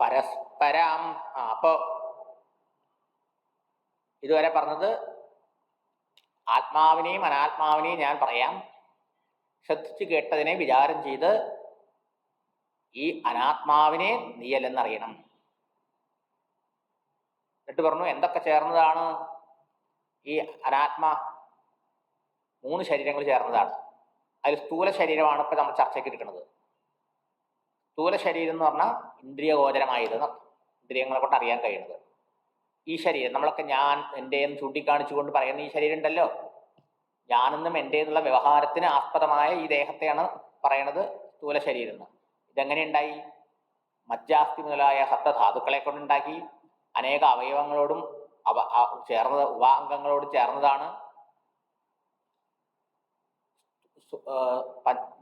പരസ്പരം. അപ്പോ ഇതുവരെ പറഞ്ഞത് ആത്മാവിനെയും അനാത്മാവിനെയും ഞാൻ പറയാം. ശ്രദ്ധിച്ച് കേട്ടതിനെ വിചാരം ചെയ്ത് ഈ അനാത്മാവിനെ നീയല്ലെന്നറിയണം. എന്നിട്ട് പറഞ്ഞു എന്തൊക്കെ ചേർന്നതാണ് ഈ അനാത്മ? 3 ശരീരങ്ങൾ ചേർന്നതാണ്. അതിൽ സ്ഥൂല ശരീരമാണ് ഇപ്പൊ നമ്മൾ ചർച്ചയ്ക്ക് എടുക്കുന്നത്. സ്ഥൂല ശരീരം എന്ന് പറഞ്ഞാൽ ഇന്ദ്രിയഗോചരമായത്, ഇന്ദ്രിയങ്ങളെ കൊണ്ട് അറിയാൻ കഴിയുന്നത്. ഈ ശരീരം നമ്മളൊക്കെ ഞാൻ എൻ്റെ എന്ന് ചൂണ്ടിക്കാണിച്ചുകൊണ്ട് പറയുന്ന ഈ ശരീരം ഉണ്ടല്ലോ, ഞാനെന്നും എൻ്റെ എന്നുള്ള വ്യവഹാരത്തിന് ആസ്പദമായ ഈ ദേഹത്തെയാണ് പറയണത് സ്ഥൂല ശരീരം എന്ന്. ഇതെങ്ങനെ ഉണ്ടായി? മജ്ജാസ്തി മുതലായ സപ്തധാതുക്കളെ കൊണ്ടുണ്ടാക്കി. അനേക അവയവങ്ങളോടും ചേർന്നത്, ഉപാംഗങ്ങളോട് ചേർന്നതാണ്.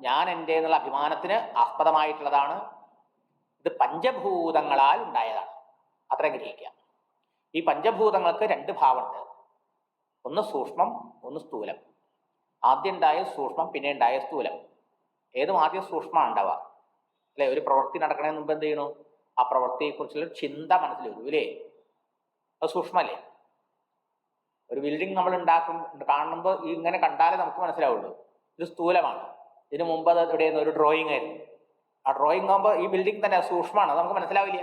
ഞാൻ എൻ്റെ എന്നുള്ള അഭിമാനത്തിന് ആസ്പദമായിട്ടുള്ളതാണ്. ഇത് പഞ്ചഭൂതങ്ങളാൽ ഉണ്ടായതാണ്. അത്ര ഗ്രഹിക്കുക. ഈ പഞ്ചഭൂതങ്ങൾക്ക് 2 ഭാവമുണ്ട്. ഒന്ന് സൂക്ഷ്മം, ഒന്ന് സ്ഥൂലം. ആദ്യം ഉണ്ടായ സൂക്ഷ്മം, പിന്നെ ഉണ്ടായ സ്ഥൂലം. ഏതും ആദ്യം സൂക്ഷ്മമാണ് ഉണ്ടാവുക അല്ലെ? ഒരു പ്രവൃത്തി നടക്കണതിന് മുമ്പ് എന്ത് ചെയ്യണു? ആ പ്രവൃത്തിയെക്കുറിച്ചുള്ള ചിന്ത മനസ്സിൽ വരും അല്ലേ? അത് സൂക്ഷ്മല്ലേ? ഒരു ബിൽഡിംഗ് നമ്മൾ കാണുമ്പോൾ ഇങ്ങനെ കണ്ടാലേ നമുക്ക് മനസ്സിലാവുള്ളൂ ഇത് സ്ഥൂലമാണ്. ഇതിനു മുമ്പ് അത് എവിടെയായിരുന്നു? ഒരു ഡ്രോയിങ് ആയിരുന്നു. ആ ഡ്രോയിങ് ആകുമ്പോൾ ഈ ബിൽഡിംഗ് തന്നെ സൂക്ഷ്മമാണ്, അത് നമുക്ക് മനസ്സിലാവില്ല.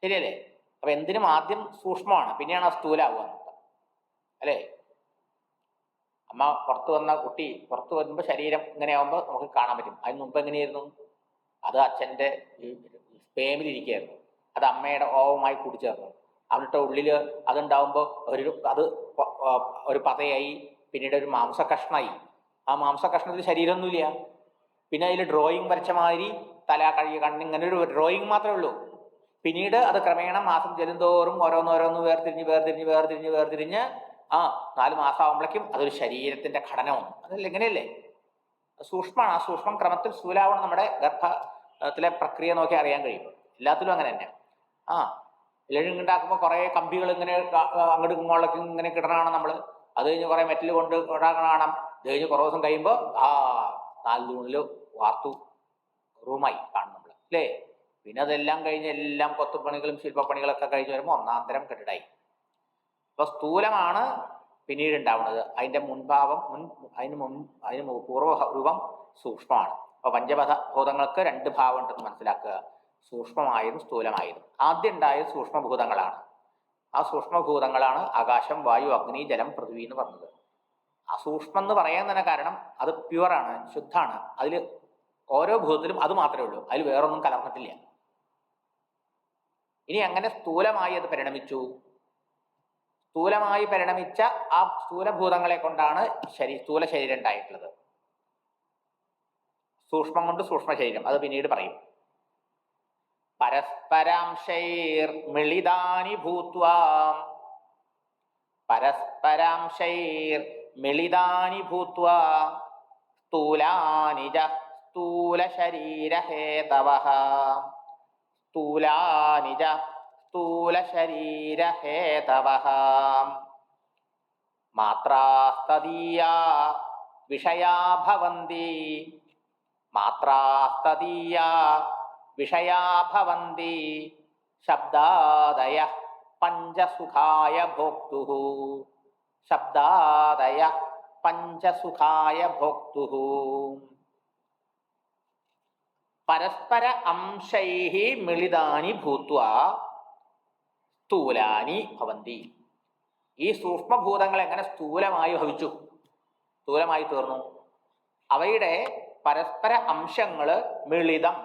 ശരിയല്ലേ? അപ്പൊ എന്തിനും ആദ്യം സൂക്ഷ്മമാണ്, പിന്നെയാണ് ആ സ്ഥൂലാവുക അല്ലേ? അമ്മ പുറത്ത് വന്ന കുട്ടി പുറത്ത് വരുമ്പോൾ ശരീരം ഇങ്ങനെ ആകുമ്പോൾ നമുക്ക് കാണാൻ പറ്റും. അതിന് മുമ്പ് എങ്ങനെയായിരുന്നു? അത് അച്ഛൻ്റെ സ്പേമിലിരിക്കുകയായിരുന്നു. അത് അമ്മയുടെ ഓവമായി കൂടിച്ചേർന്നു. എന്നിട്ട് ഉള്ളിൽ അതുണ്ടാവുമ്പോൾ ഒരു പതയായി, പിന്നീട് ഒരു മാംസകഷ്ണമായി. ആ മാംസകഷ്ണത്തിൽ ശരീരമൊന്നുമില്ല. പിന്നെ അതിൽ ഡ്രോയിങ് വരച്ച മാതിരി തല, കഴി, കണ്ണിങ്ങനെ ഒരു ഡ്രോയിങ് മാത്രമേ ഉള്ളൂ. പിന്നീട് അത് ക്രമേണ മാസം ചെല്ലുന്തോറും ഓരോന്നോരോന്ന് വേർതിരിഞ്ഞ് 4 മാസം ആകുമ്പോഴേക്കും അതൊരു ശരീരത്തിന്റെ ഘടന വന്നു. അതല്ല എങ്ങനെയല്ലേ? സൂക്ഷ്മമാണ്. ആ സൂക്ഷ്മം ക്രമത്തിൽ സ്ഥൂലാവണം. നമ്മുടെ ഗർഭത്തിലെ പ്രക്രിയ നോക്കി അറിയാൻ കഴിയും. എല്ലാത്തിലും അങ്ങനെ തന്നെ. ഇലഴും ഉണ്ടാക്കുമ്പോൾ കുറെ കമ്പികൾ ഇങ്ങനെ അങ്ങോട്ട് മുകളിലേക്ക് ഇങ്ങനെ കിടണമാണ് നമ്മൾ. അത് കഴിഞ്ഞ് കുറെ മെറ്റൽ കൊണ്ട് കാണാം. ഇത് കഴിഞ്ഞ് കുറേ ദിവസം കഴിയുമ്പോൾ 4 തൂണിൽ വാർത്തു റൂമായി കാണും നമ്മൾ അല്ലേ? പിന്നെ അതെല്ലാം കഴിഞ്ഞ് എല്ലാം കൊത്തുപണികളും ശില്പപ്പണികളൊക്കെ കഴിഞ്ഞ് വരുമ്പോൾ ഒന്നാന്തരം കെട്ടിടായി. അപ്പൊ സ്ഥൂലമാണ് പിന്നീട് ഉണ്ടാവുന്നത്. അതിന്റെ മുൻഭാവം അതിന് പൂർവ്വരൂപം സൂക്ഷ്മമാണ്. അപ്പൊ പഞ്ചഭൂതങ്ങൾക്ക് 2 ഭാവം ഉണ്ടെന്ന് മനസ്സിലാക്കുക. സൂക്ഷ്മമായതും സ്ഥൂലമായതും. ആദ്യം ഉണ്ടായത് സൂക്ഷ്മഭൂതങ്ങളാണ്. ആ സൂക്ഷ്മഭൂതങ്ങളാണ് ആകാശം, വായു, അഗ്നി, ജലം, പൃഥ്വി എന്ന് പറഞ്ഞത്. ആ സൂക്ഷ്മം എന്ന് പറയാൻ തന്നെ കാരണം അത് പ്യുവറാണ്, ശുദ്ധാണ്. അതിൽ ഓരോ ഭൂതത്തിലും അത് മാത്രമേ ഉള്ളൂ, അതിൽ വേറൊന്നും കലർന്നിട്ടില്ല. ഇനി അങ്ങനെ സ്ഥൂലമായി അത് പരിണമിച്ചു. സ്ഥൂലമായി പരിണമിച്ച ആ സ്ഥൂലഭൂതങ്ങളെ കൊണ്ടാണ് സ്ഥൂല ശരീരം ഉണ്ടായിട്ടുള്ളത്. സൂക്ഷ്മം കൊണ്ട് സൂക്ഷ്മ ശരീരം, അത് പിന്നീട് പറയും. പരസ്പരാംശൈർമിളിതാനി ഭൂത്വാ സ്ഥൂലാനി ച സ്ഥൂലശരീരഹേതവഃ മാത്രാസ്തദീയാ വിഷയാ ഭവന്തി ശബ്ദാദയഃ പഞ്ചസുഖായ ഭോക്തുഃ. പരസ്പര അംശൈഃ മിളിതാനി ഭൂത്വാ സ്ഥൂലാനി ഭവന്തി. ഈ സൂക്ഷ്മഭൂതങ്ങൾ എങ്ങനെ സ്ഥൂലമായി ഭവിച്ചു, സ്ഥൂലമായി തീർന്നു? അവയുടെ പരസ്പര അംശങ്ങള് മിളിതം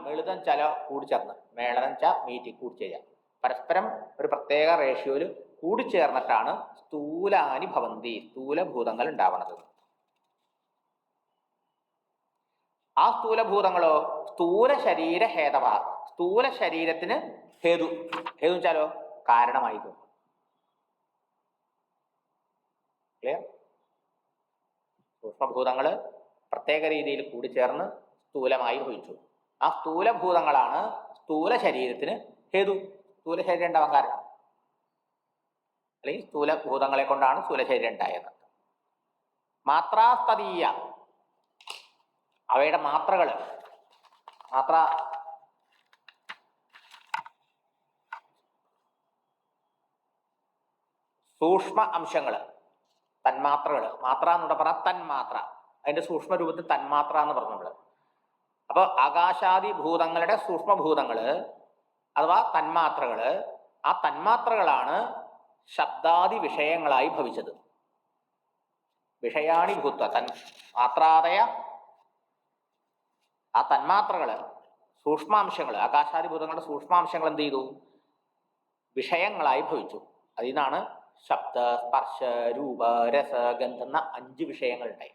ചില കൂടിച്ചേർന്ന്, മേളനം മീറ്റി കൂടിച്ചേരുക, പരസ്പരം ഒരു പ്രത്യേക റേഷ്യോയിൽ കൂടിച്ചേർന്നിട്ടാണ് സ്ഥൂലാനി ഭവന്തി, സ്ഥൂലഭൂതങ്ങൾ ഉണ്ടാവണത്. ആ സ്ഥൂലഭൂതങ്ങളോ സ്ഥൂല ശരീര ഹേതവ, സ്ഥൂല ശരീരത്തിന് ഹേതു വെച്ചാലോ കാരണമായി തീർന്നു. ക്ലിയർ? സൂക്ഷ്മഭൂതങ്ങള് പ്രത്യേക രീതിയിൽ കൂടിച്ചേർന്ന് സ്ഥൂലമായി ഭവിച്ചു. ആ സ്ഥൂലഭൂതങ്ങളാണ് സ്ഥൂല ശരീരത്തിന് ഹേതു, സ്ഥൂല ശരീരം ഉണ്ടാവാൻ കാരണം. അല്ലെങ്കിൽ സ്ഥൂലഭൂതങ്ങളെ കൊണ്ടാണ് സ്ഥൂല ശരീരം ഉണ്ടായത്. മാത്രാസ്തദീയ, അവയുടെ മാത്രകള്, സൂക്ഷ്മ അംശങ്ങൾ, തന്മാത്രകൾ. മാത്ര എന്നൂടെ പറഞ്ഞാൽ തന്മാത്ര, അതിന്റെ സൂക്ഷ്മ രൂപത്തിൽ തന്മാത്ര എന്ന് പറഞ്ഞു നമ്മള്. അപ്പൊ ആകാശാദി ഭൂതങ്ങളുടെ സൂക്ഷ്മഭൂതങ്ങള് അഥവാ തന്മാത്രകള്, ആ തന്മാത്രകളാണ് ശബ്ദാദി വിഷയങ്ങളായി ഭവിച്ചത്. വിഷയാണി ഭൂത്വ തന്മാത്രാദയ, ആ തന്മാത്രകള് സൂക്ഷ്മാംശങ്ങള്, ആകാശാദി ഭൂതങ്ങളുടെ സൂക്ഷ്മാംശങ്ങൾ എന്ത് ചെയ്തു? വിഷയങ്ങളായി ഭവിച്ചു. അതിൽ നിന്നാണ് ശബ്ദ, സ്പർശ, രൂപ, രസ, ഗന്ധ എന്ന 5 വിഷയങ്ങൾ ഉണ്ടായി.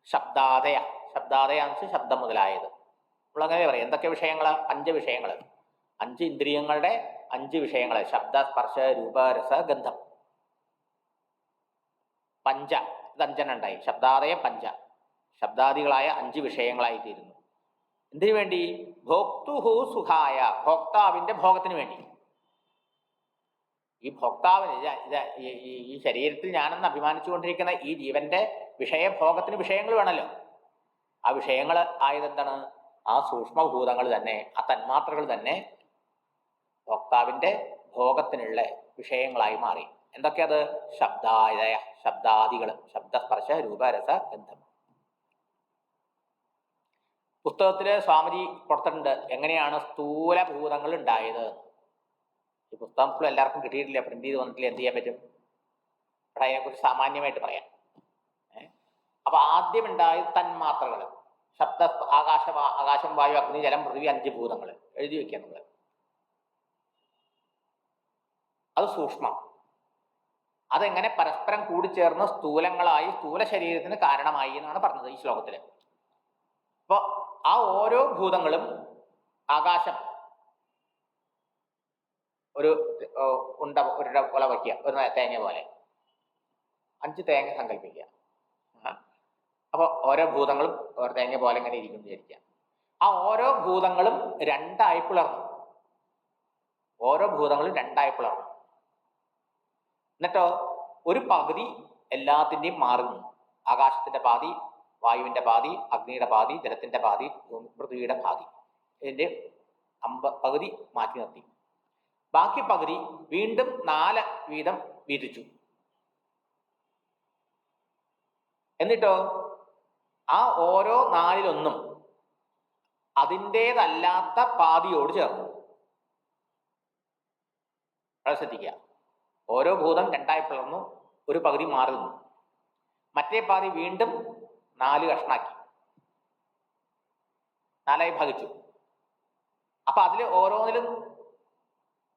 ശബ്ദാദയ, ശബ്ദാദയ എന്ന് വെച്ചാൽ ശബ്ദം മുതലായത്. നമ്മളങ്ങനെ പറയാം. എന്തൊക്കെ വിഷയങ്ങള്? 5 വിഷയങ്ങള്, 5 ഇന്ദ്രിയങ്ങളുടെ 5 വിഷയങ്ങള്: ശബ്ദ, സ്പർശ, രൂപ, രസ, ഗന്ധം. പഞ്ച, ഇത് 5 ഉണ്ടായി. ശബ്ദാദയ പഞ്ച, ശബ്ദാദികളായ 5 വിഷയങ്ങളായി തീരുന്നു. എന്തിനു വേണ്ടി? ഭോക്തുഹു സുഖായ, ഭോക്താവിന്റെ ഭോഗത്തിന് വേണ്ടി. ഈ ഭോക്താവിന്, ഈ ശരീരത്തിൽ ഞാനെന്ന് അഭിമാനിച്ചുകൊണ്ടിരിക്കുന്ന ഈ ജീവന്റെ വിഷയഭോഗത്തിന് വിഷയങ്ങൾ വേണമല്ലോ. ആ വിഷയങ്ങൾ ആയതെന്താണ്? ആ സൂക്ഷ്മഭൂതങ്ങൾ തന്നെ, ആ തന്മാത്രകൾ തന്നെ ഭോക്താവിന്റെ ഭോഗത്തിനുള്ള വിഷയങ്ങളായി മാറി. എന്തൊക്കെയത്? ശബ്ദാദയ, ശബ്ദാദികൾ, ശബ്ദസ്പർശ രൂപ രസ ഗന്ധം. പുസ്തകത്തില് സ്വാമിജി കൊടുത്തിട്ടുണ്ട് എങ്ങനെയാണ് സ്ഥൂലഭൂതങ്ങൾ ഉണ്ടായത്. ഈ പുസ്തകം ഇപ്പോൾ എല്ലാവർക്കും കിട്ടിയിട്ടില്ല, പ്രിന്റ് ചെയ്ത് വന്നിട്ടില്ല. എന്ത് ചെയ്യാൻ പറ്റും? അവിടെ അതിനെക്കുറിച്ച് സാമാന്യമായിട്ട് പറയാം. അപ്പൊ ആദ്യം ഉണ്ടായത് തന്മാത്രകൾ. ശബ്ദ, ആകാശം, വായു, അഗ്നി, ജലം, പൃഥ്വി, 5 ഭൂതങ്ങൾ എഴുതി വെക്കുക നിങ്ങൾ. അത് സൂക്ഷ്മം. അതെങ്ങനെ പരസ്പരം കൂടിച്ചേർന്ന് സ്ഥൂലങ്ങളായി സ്ഥൂല ശരീരത്തിന് കാരണമായി എന്നാണ് പറഞ്ഞത് ഈ ശ്ലോകത്തില്. അപ്പൊ ആ ഓരോ ഭൂതങ്ങളും, ആകാശം ഒരു പോലെ വയ്ക്കുക, ഒരു തേങ്ങ പോലെ 5 തേങ്ങ സങ്കല്പിക്കുക. അപ്പൊ ഓരോ ഭൂതങ്ങളും ഒരു തേങ്ങ പോലെ ഇങ്ങനെ ഇരിക്കും വിചാരിക്കുക. ആ ഓരോ ഭൂതങ്ങളും 2ആയി പിളർന്നു. ഓരോ ഭൂതങ്ങളും 2ആയി പിളർന്നു. എന്നിട്ടോ ഒരു പകുതി എല്ലാത്തിൻ്റെയും മാറുന്നു. ആകാശത്തിന്റെ പാതി, വായുവിന്റെ പാതി, അഗ്നിയുടെ പാതി, ജലത്തിന്റെ പാതി, പൃഥ്വിയുടെ പാതി, ഇതിന്റെ പകുതി മാറ്റി നിർത്തി. ബാക്കി പകുതി വീണ്ടും 4 വീതം വീതിച്ചു. എന്നിട്ടോ ആ ഓരോ 4-1 അതിൻ്റേതല്ലാത്ത പാതിയോട് ചേർന്നു. ശ്രദ്ധിക്കുക. ഓരോ ഭൂതം 2ആയി പിളർന്നു, ഒരു പകുതി മാറി നിന്നു. മറ്റേ പാതി വീണ്ടും 4 കഷ്ണാക്കി, 4ആയി ഭാഗിച്ചു. അപ്പൊ അതിൽ ഓരോന്നിലും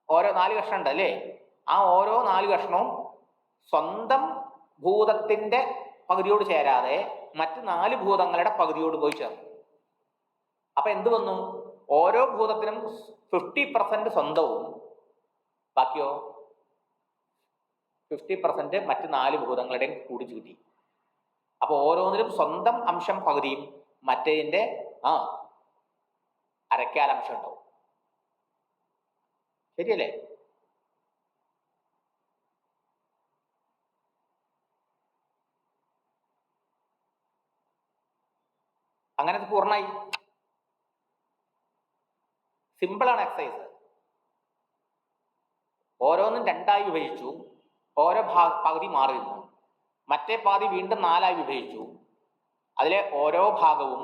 ഓരോ 4 കഷ്ണം ഉണ്ട് അല്ലേ? ആ ഓരോ 4 കഷ്ണവും സ്വന്തം ഭൂതത്തിന്റെ പകുതിയോട് ചേരാതെ മറ്റ് 4 ഭൂതങ്ങളുടെ പകുതിയോട് പോയി ചേർന്നു. അപ്പൊ എന്ത് വന്നു? ഓരോ ഭൂതത്തിനും 50% സ്വന്തവും, ബാക്കിയോ 50% മറ്റ് 4 ഭൂതങ്ങളുടെയും കൂടി കിട്ടി. അപ്പൊ ഓരോന്നിലും സ്വന്തം അംശം പകുതിയും മറ്റേതിന്റെ അരക്കാലംശം ഉണ്ടാവും. ശരിയല്ലേ? അങ്ങനെ അത് പൂർണ്ണമായി. സിമ്പിളാണ് എക്സസൈസ്. ഓരോന്നും 2ആയി വിഭജിച്ചു, ഓരോ പകുതി മാറി നിന്നു. മറ്റേ പാതി വീണ്ടും 4ആയി വിഭജിച്ചു. അതിലെ ഓരോ ഭാഗവും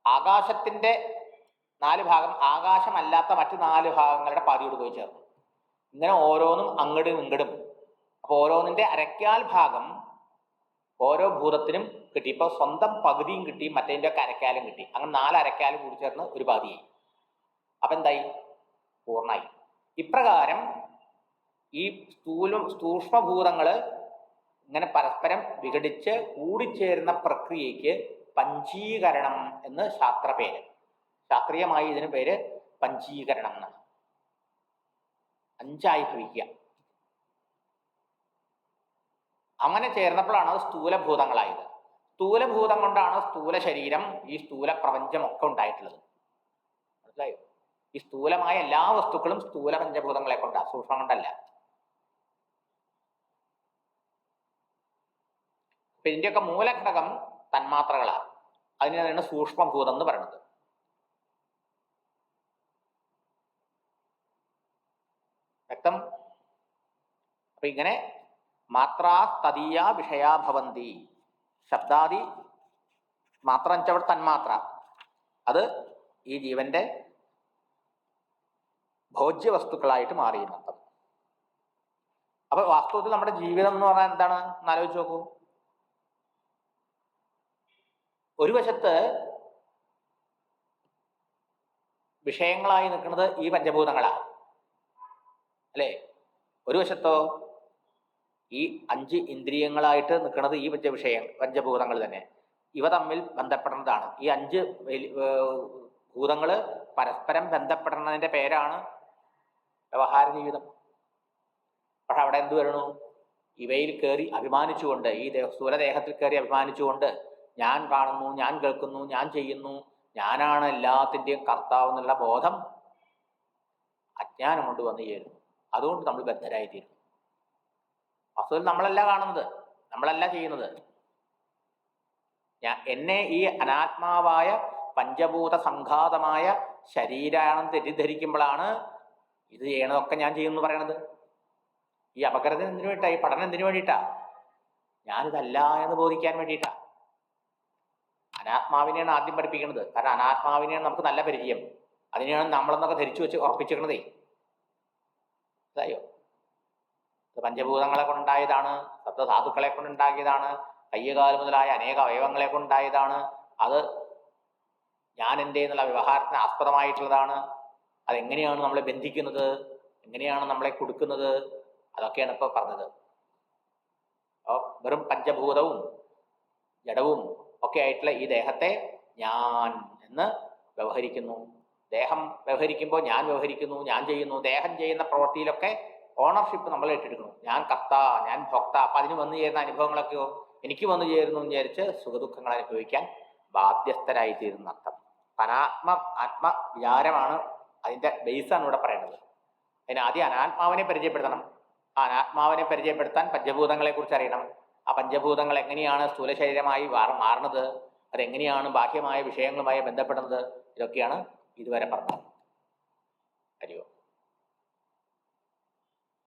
ആകാശത്തിന്റെ 4 ഭാഗം ആകാശമല്ലാത്ത മറ്റ് 4 ഭാഗങ്ങളുടെ പാതിയോട് പോയി ചേർന്നു. ഇങ്ങനെ ഓരോന്നും അങ്ങടും ഇങ്ങടും. അപ്പൊ ഓരോന്നിന്റെ അരക്കാൽ ഭാഗം ഓരോ ഭൂതത്തിനും കിട്ടി. ഇപ്പൊ സ്വന്തം പകുതിയും കിട്ടി, മറ്റേതിന്റെ ഒക്കെ അരക്കാലും കിട്ടി. അങ്ങനെ 4 അരക്കാലും കൂടി ചേർന്ന് ഒരു പാതിയായി. അപ്പൊ എന്തായി? പൂർണ്ണമായി. ഇപ്രകാരം ഈ സൂക്ഷ്മഭൂതങ്ങള് ഇങ്ങനെ പരസ്പരം വിഘടിച്ച് കൂടിച്ചേരുന്ന പ്രക്രിയയ്ക്ക് പഞ്ചീകരണം എന്ന് ശാസ്ത്രപേര്. ശാസ്ത്രീയമായി ഇതിന് പേര് പഞ്ചീകരണം എന്നാണ്. 5ആയി ഭവിക്കുക. അങ്ങനെ ചേർന്നപ്പോഴാണ് അത് സ്ഥൂലഭൂതങ്ങളായത്. സ്ഥൂലഭൂതം കൊണ്ടാണ് സ്ഥൂല ശരീരം, ഈ സ്ഥൂല പ്രപഞ്ചമൊക്കെ ഉണ്ടായിട്ടുള്ളത്. മനസ്സിലായോ? ഈ സ്ഥൂലമായ എല്ലാ വസ്തുക്കളും സ്ഥൂല പഞ്ചഭൂതങ്ങളെ കൊണ്ടാ, സൂക്ഷ്മം കൊണ്ടല്ല. അപ്പൊ ഇതിന്റെയൊക്കെ മൂലഘടകം തന്മാത്രകളാണ്. അതിനാണ് സൂക്ഷ്മഭൂതം എന്ന് പറയുന്നത്. വ്യക്തം. അപ്പൊ ഇങ്ങനെ മാത്രാ തദീയ വിഷയാ ഭവന്തി. ശബ്ദാദി മാത്ര എന്നുവെച്ചാൽ തന്മാത്ര, അത് ഈ ജീവന്റെ ഭോജ്യ വസ്തുക്കളായിട്ട് മാറിയെന്നർത്ഥം. അപ്പൊ വാസ്തവത്തിൽ നമ്മുടെ ജീവിതം എന്ന് പറഞ്ഞാൽ എന്താണ് എന്ന് ആലോചിച്ച് നോക്കൂ. ഒരു വശത്ത് വിഷയങ്ങളായി നിൽക്കുന്നത് ഈ പഞ്ചഭൂതങ്ങളാണ്, അല്ലേ? ഒരു വശത്തോ ഈ 5 ഇന്ദ്രിയങ്ങളായിട്ട് നിൽക്കുന്നത് ഈ പഞ്ചഭൂതങ്ങൾ തന്നെ. ഇവ തമ്മിൽ ബന്ധപ്പെടുന്നതാണ്. ഈ 5 ഭൂതങ്ങൾ പരസ്പരം ബന്ധപ്പെടുന്നതിന്റെ പേരാണ് വ്യവഹാര ജീവിതം. പക്ഷെ അവിടെ എന്ത് വരണു? ഇവയിൽ കയറി അഭിമാനിച്ചുകൊണ്ട്, ഈ സ്ഥൂലദേഹത്തിൽ കയറി അഭിമാനിച്ചുകൊണ്ട് ഞാൻ കാണുന്നു, ഞാൻ കേൾക്കുന്നു, ഞാൻ ചെയ്യുന്നു, ഞാനാണ് എല്ലാത്തിൻ്റെയും കർത്താവ് എന്നുള്ള ബോധം അജ്ഞാനം കൊണ്ട് വന്നു ചേരുന്നു. അതുകൊണ്ട് നമ്മൾ ബദ്ധരായിത്തീരുന്നു. വസ്തുവിൽ നമ്മളല്ല കാണുന്നത്, നമ്മളല്ല ചെയ്യുന്നത്. എന്നെ ഈ അനാത്മാവായ പഞ്ചഭൂത സംഘാതമായ ശരീരമാണെന്ന് തെറ്റിദ്ധരിക്കുമ്പോഴാണ് ഇത് ചെയ്യണതൊക്കെ ഞാൻ ചെയ്യുമെന്ന് പറയണത്. ഈ അപകടത്തിന് എന്തിനു വേണ്ടിയിട്ടാ? ഈ പഠനം എന്തിനു വേണ്ടിയിട്ടാ? ഞാനിതല്ല എന്ന് ബോധിക്കാൻ വേണ്ടിയിട്ടാ. അനാത്മാവിനെയാണ് ആദ്യം പഠിപ്പിക്കുന്നത്. കാരണം അനാത്മാവിനെയാണ് നമുക്ക് നല്ല പരിചയം, അതിനെയാണ് നമ്മളെന്നൊക്കെ ധരിച്ചു വെച്ച് ഉറപ്പിച്ചിരിക്കണതേ. അതായോ, പഞ്ചഭൂതങ്ങളെ കൊണ്ടുണ്ടായതാണ്, സപ്തധാതുക്കളെ കൊണ്ടുണ്ടാക്കിയതാണ്, കയ്യകാല് മുതലായ അനേക അവയവങ്ങളെ കൊണ്ടുണ്ടായതാണ്. അത് ഞാൻ എൻ്റെ എന്നുള്ള വ്യവഹാരത്തിന് ആസ്പദമായിട്ടുള്ളതാണ്. അതെങ്ങനെയാണ് നമ്മളെ ബന്ധിക്കുന്നത്, എങ്ങനെയാണ് നമ്മളെ കൊടുക്കുന്നത്, അതൊക്കെയാണ് ഇപ്പോൾ പറഞ്ഞത്. വെറും പഞ്ചഭൂതവും ജഡവും ഒക്കെ ആയിട്ടുള്ള ഈ ദേഹത്തെ ഞാൻ എന്ന് വ്യവഹരിക്കുന്നു. ദേഹം വ്യവഹരിക്കുമ്പോൾ ഞാൻ വ്യവഹരിക്കുന്നു, ഞാൻ ചെയ്യുന്നു. ദേഹം ചെയ്യുന്ന പ്രവൃത്തിയിലൊക്കെ ഓണർഷിപ്പ് നമ്മൾ ഏറ്റെടുക്കണം. ഞാൻ കർത്ത, ഞാൻ ഭോക്ത. അപ്പം അതിന് വന്നു ചേരുന്ന അനുഭവങ്ങളൊക്കെയോ എനിക്ക് വന്നു ചേരുന്നു എന്ന് വിചാരിച്ച് സുഖദുഃഖങ്ങൾ അനുഭവിക്കാൻ ബാധ്യസ്ഥരായി തീരുന്ന അർത്ഥം. ആത്മവിചാരമാണ് അതിൻ്റെ ബേസാണ് ഇവിടെ പറയുന്നത്. അതിന് ആദ്യം അനാത്മാവിനെ പരിചയപ്പെടുത്തണം. ആ അനാത്മാവിനെ പരിചയപ്പെടുത്താൻ പഞ്ചഭൂതങ്ങളെ കുറിച്ച് അറിയണം. ആ പഞ്ചഭൂതങ്ങൾ എങ്ങനെയാണ് സ്ഥൂല ശരീരമായി മാറുന്നത്, അതെങ്ങനെയാണ് ബാഹ്യമായ വിഷയങ്ങളുമായി ബന്ധപ്പെടുന്നത്, ഇതൊക്കെയാണ് ഇതുവരെ പറഞ്ഞത്.